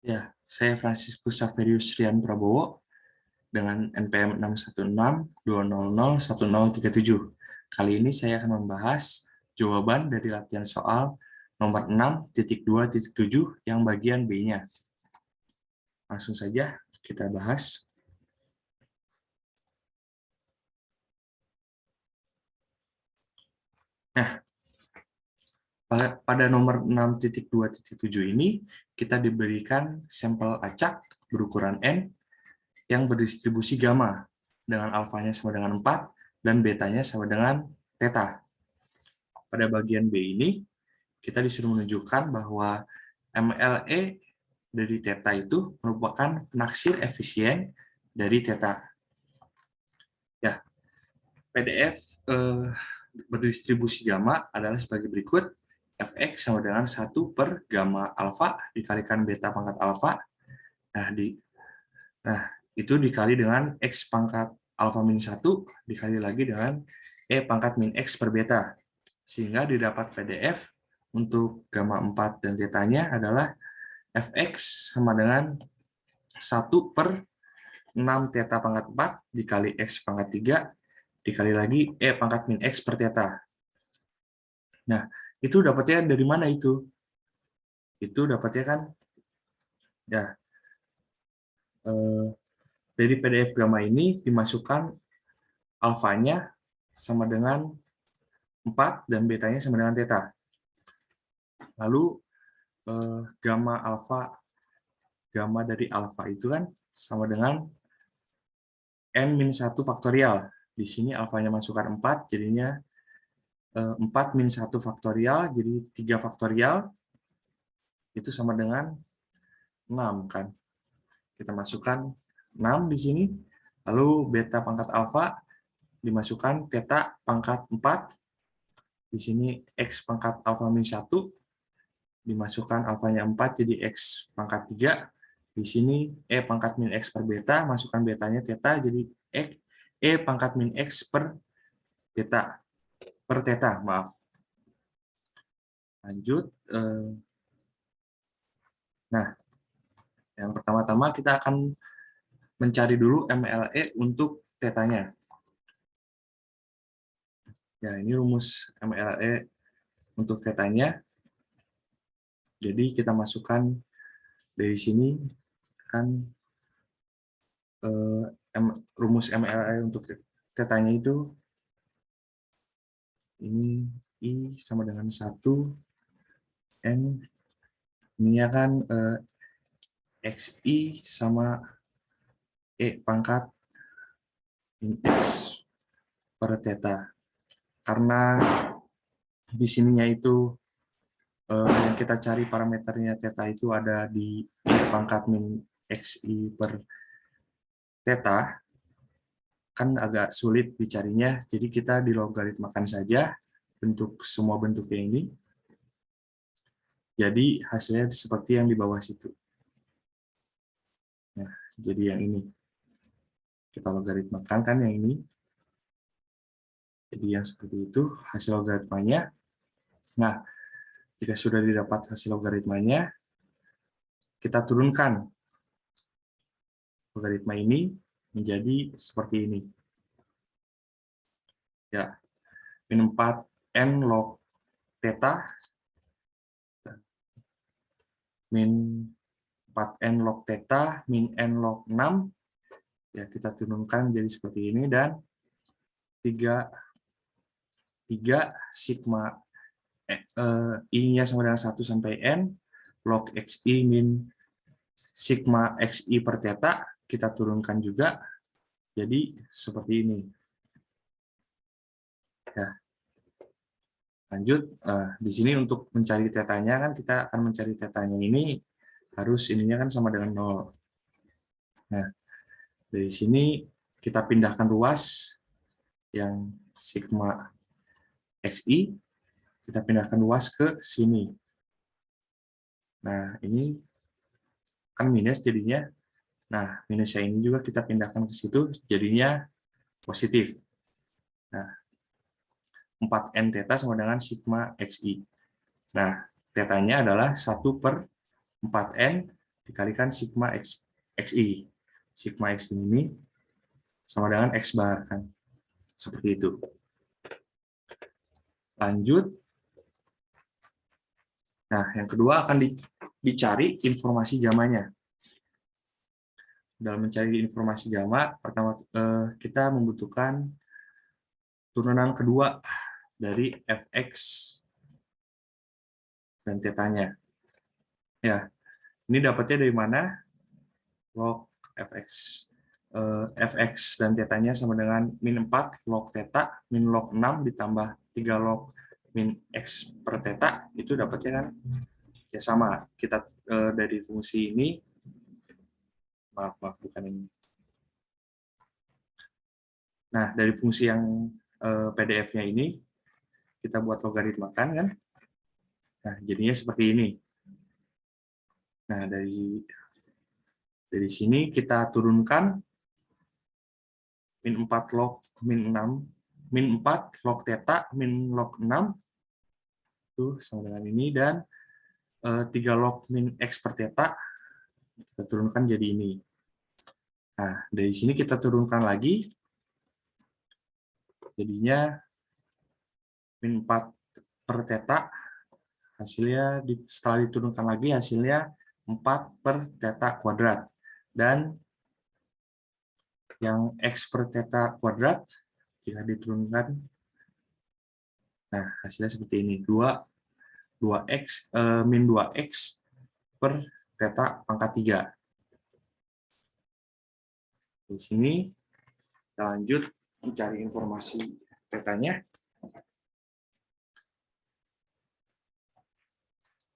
Ya, saya Franciscus Saverius Rian Prabowo dengan NPM 61620011037. Kali ini saya akan membahas jawaban dari latihan soal nomor 6.2.7 yang bagian B-nya. Langsung saja kita bahas. Nah, pada nomor 6.2.7 ini, kita diberikan sampel acak berukuran N yang berdistribusi gamma dengan alfanya sama dengan 4 dan betanya sama dengan theta. Pada bagian B ini, kita disuruh menunjukkan bahwa MLE dari theta itu merupakan penaksir efisien dari theta. Ya, PDF berdistribusi gamma adalah sebagai berikut. Fx sama dengan 1 per gamma alfa dikalikan beta pangkat alfa. Nah, itu dikali dengan X pangkat alfa min 1 dikali lagi dengan E pangkat min X per beta. Sehingga didapat PDF untuk gamma 4 dan tetanya adalah Fx sama dengan 1 per 6 theta pangkat 4 dikali X pangkat 3 dikali lagi E pangkat min X per theta. Nah, itu dapatnya dari mana itu? Itu dapatnya kan ya dari PDF gamma ini dimasukkan alfanya sama dengan 4 dan betanya sama dengan theta. Lalu gamma dari alfa itu kan sama dengan n-1 faktorial. Di sini alfanya masukkan 4, jadinya 4 min 1 faktorial, jadi 3 faktorial, itu sama dengan 6, kan? Kita masukkan 6 di sini, lalu beta pangkat alfa dimasukkan theta pangkat 4, di sini x pangkat alfa min 1, dimasukkan alfanya 4, jadi x pangkat 3, di sini E pangkat min X per beta, masukkan betanya theta, jadi E pangkat min X per beta, per theta, maaf. Lanjut. Nah, yang pertama-tama kita akan mencari dulu MLE untuk tetanya. Ya, ini rumus MLE untuk tetanya. Jadi kita masukkan dari sini kan rumus MLE untuk tetanya itu ini I sama dengan 1 N, ini kan XI sama E pangkat min X per theta. Karena di sininya itu yang kita cari parameternya theta itu ada di E pangkat min XI per theta, kan agak sulit dicarinya, jadi kita dilogaritmakan saja bentuk semua bentuknya ini. Jadi hasilnya seperti yang di bawah situ. Nah, jadi yang ini. Kita logaritmakan kan yang ini. Jadi yang seperti itu hasil logaritmanya. Nah, jika sudah didapat hasil logaritmanya, kita turunkan logaritma ini menjadi seperti ini. Ya, min 4n log theta min 4n log theta min n log 6. Ya, kita turunkan jadi seperti ini, dan 3 sigma I-nya sama dengan 1 sampai n log xi min sigma xi per theta kita turunkan juga jadi seperti ini. Ya. Lanjut, di sini untuk mencari tetanya kan kita akan mencari tetanya ini harus ininya kan sama dengan 0. Nah, dari sini kita pindahkan ruas yang sigma xi, kita pindahkan ruas ke sini. Nah, ini kan minus jadinya. Nah, minusnya ini juga kita pindahkan ke situ, jadinya positif. Nah, 4n theta sama dengan sigma xi. Nah, tetanya adalah 1 per 4n dikalikan sigma xi. Sigma xi ini sama dengan x bar kan. Seperti itu. Lanjut. Nah, yang kedua akan dicari informasi gamanya. Dalam mencari informasi gamma, pertama kita membutuhkan turunan kedua dari fx dan θ-nya. Ya, ini dapatnya dari mana? Log fx fx dan θ-nya sama dengan min 4 log θ min log 6 ditambah 3 log min x per θ, itu dapatnya kan ya sama. Kita dari fungsi ini, maaf bukan ini. Nah, dari fungsi yang PDF-nya ini kita buat logaritma kan. Nah, jadinya seperti ini. Nah, dari sini kita turunkan min 4 log min 6 min 4 log θ min log 6 itu sama dengan ini, dan 3 log min x per θ kita turunkan jadi ini. Nah, dari sini kita turunkan lagi, jadinya min 4 per θ, hasilnya setelah diturunkan lagi hasilnya 4 per θ kuadrat, dan yang x per θ kuadrat jika diturunkan, nah hasilnya seperti ini, 2x min 2x per θ pangkat 3. Di sini kita lanjut mencari informasi θ-nya.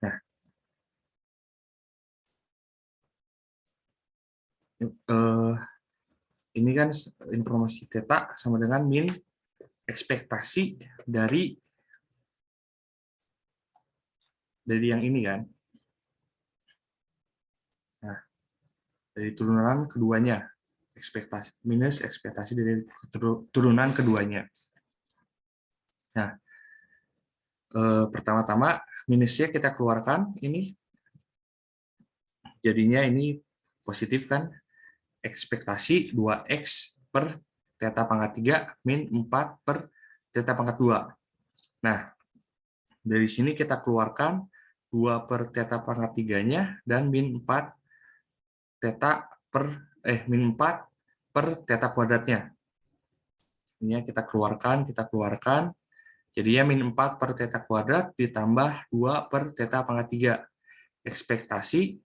Nah, ini kan informasi θ sama dengan min ekspektasi dari yang ini kan. Nah, dari turunan keduanya, ekspektasi minus ekspektasi dari turunan keduanya. Nah, pertama-tama minusnya kita keluarkan ini, jadinya ini positif kan, ekspektasi 2x per θ pangkat 3 min 4 per θ pangkat 2. Nah, dari sini kita keluarkan 2 per θ pangkat 3-nya dan min 4 min 4 per θ kuadratnya. Ini kita keluarkan, jadinya min 4 per θ kuadrat ditambah 2 per θ pangkat 3. Ekspektasi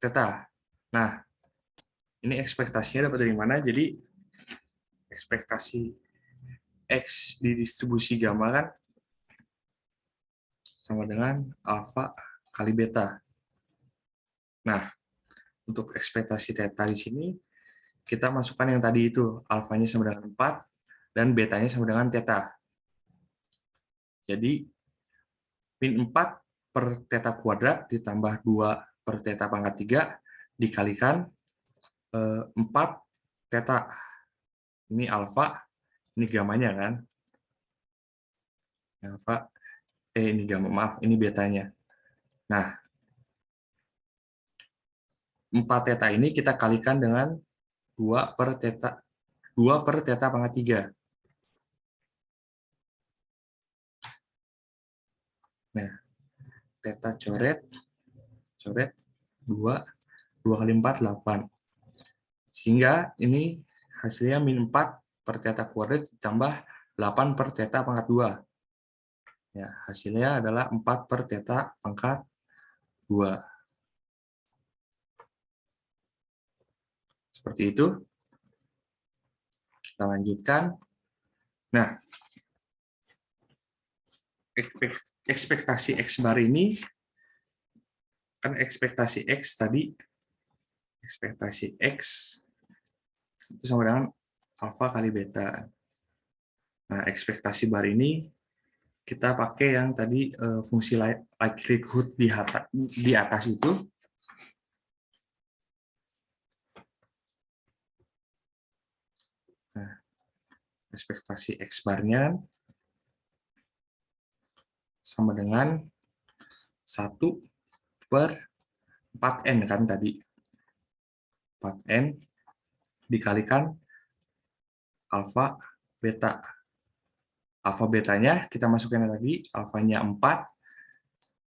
θ. Nah, ini ekspektasinya dapat dari mana? Jadi, ekspektasi X di distribusi gamma kan sama dengan alfa kali beta. Nah, untuk ekspektasi θ di sini, kita masukkan yang tadi itu, alfanya sama dengan 4, dan betanya sama dengan θ. Jadi, min 4 per θ kuadrat ditambah 2 per θ pangkat 3 dikalikan 4 θ. Ini alfa, ini gamanya kan. Alfa, ini gamma, maaf, ini betanya. Nah, 4 θ ini kita kalikan dengan 2 per θ pangkat 3. Nah, θ coret 2 kali 4, 8. Sehingga ini hasilnya min 4 per θ kuadrat ditambah 8 per θ pangkat 2. Ya, hasilnya adalah 4 per θ pangkat 2. Seperti itu. Kita lanjutkan. Nah, ekspektasi X bar ini, kan ekspektasi X tadi, ekspektasi X itu sama dengan alfa kali beta. Nah, ekspektasi bar ini kita pakai yang tadi fungsi likelihood di atas itu. Nah, ekspektasi X bar-nya sama dengan 1 per 4N kan tadi. 4N dikalikan alfa beta. Alfa betanya kita masukkan lagi, alfanya 4,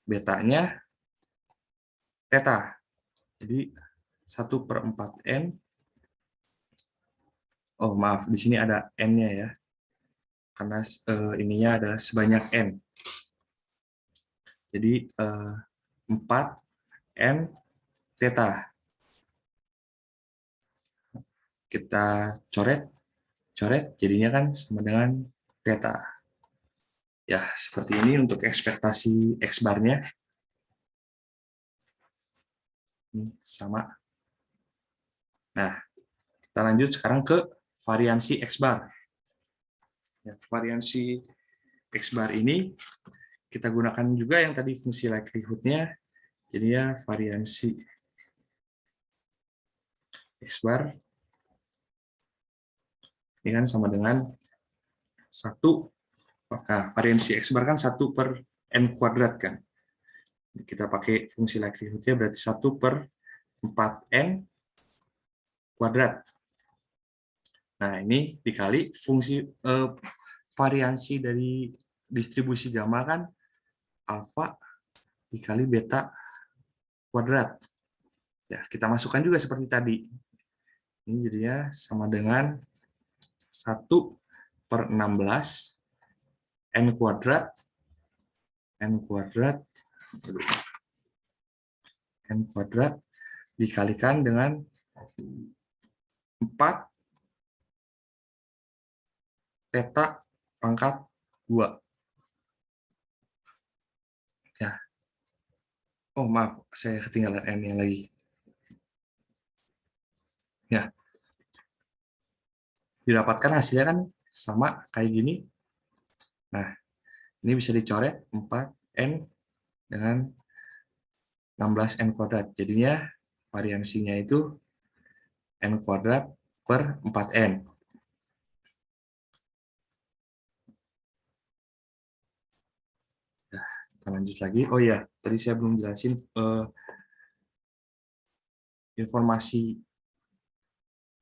betanya theta. Jadi 1/4N. Oh maaf, di sini ada N-nya ya. Karena ininya adalah sebanyak N. Jadi 4N theta. Kita coret, jadinya kan sama dengan theta. Ya, seperti ini untuk ekspektasi X-bar-nya. Ini sama. Nah, kita lanjut sekarang ke variansi X-bar. Ya, variansi X-bar ini kita gunakan juga yang tadi fungsi likelihood-nya. Jadi ya variansi X-bar ini kan sama dengan 1, maka variansi X-bar kan 1/n² kan. Kita pakai fungsi likelihood-nya berarti 1/4n². Nah, ini dikali fungsi variansi dari distribusi gamma kan alfa dikali beta kuadrat. Ya, kita masukkan juga seperti tadi. Ini jadinya sama dengan 1/16 n² dikalikan dengan 4 theta pangkat 2. Ya. Oh, maaf, saya ketinggalan N-nya lagi. Ya. Didapatkan hasilnya kan sama kayak gini. Nah, ini bisa dicoret 4N dengan 16N². Jadinya variansinya itu N²/4N. Nah, kita lanjut lagi. Oh ya, tadi saya belum jelasin informasi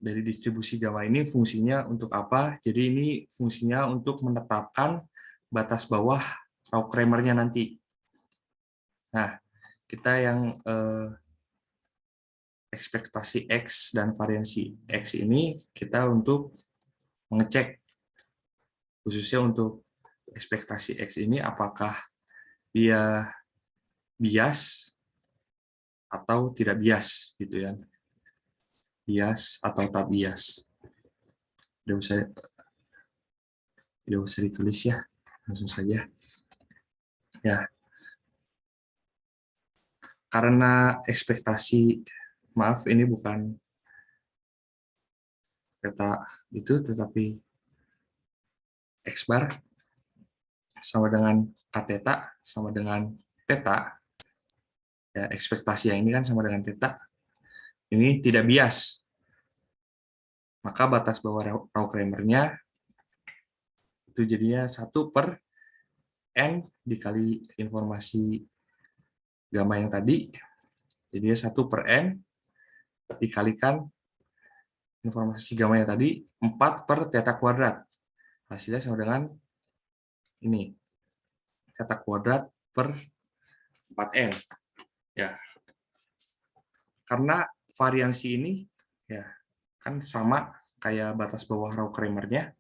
dari distribusi gamma ini fungsinya untuk apa. Jadi ini fungsinya untuk menetapkan batas bawah Rao-Kramer-nya nanti. Nah, kita yang ekspektasi X dan variansi X ini kita untuk mengecek khususnya untuk ekspektasi X ini apakah dia bias atau tidak bias gitu ya. Bias atau tak bias. Tidak usah ditulis ya, langsung saja. Ya. Karena ekspektasi, maaf ini bukan theta itu, tetapi X-bar sama dengan K-theta sama dengan theta. Ya, ekspektasi yang ini kan sama dengan theta. Ini tidak bias. Maka batas bawah Rao-Kramer-nya itu jadinya 1/n dikali informasi gamma yang tadi. Jadinya 1/n dikalikan informasi gamma yang tadi 4/θ². Hasilnya sama dengan ini. θ²/4n. Ya. Karena variansi ini ya kan sama kayak batas bawah Rao-Kramer-nya.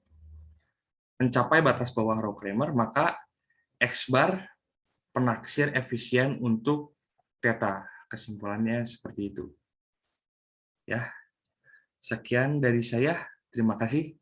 Mencapai batas bawah Rao-Kramer, maka X-bar penaksir efisien untuk theta. Kesimpulannya seperti itu. Ya. Sekian dari saya. Terima kasih.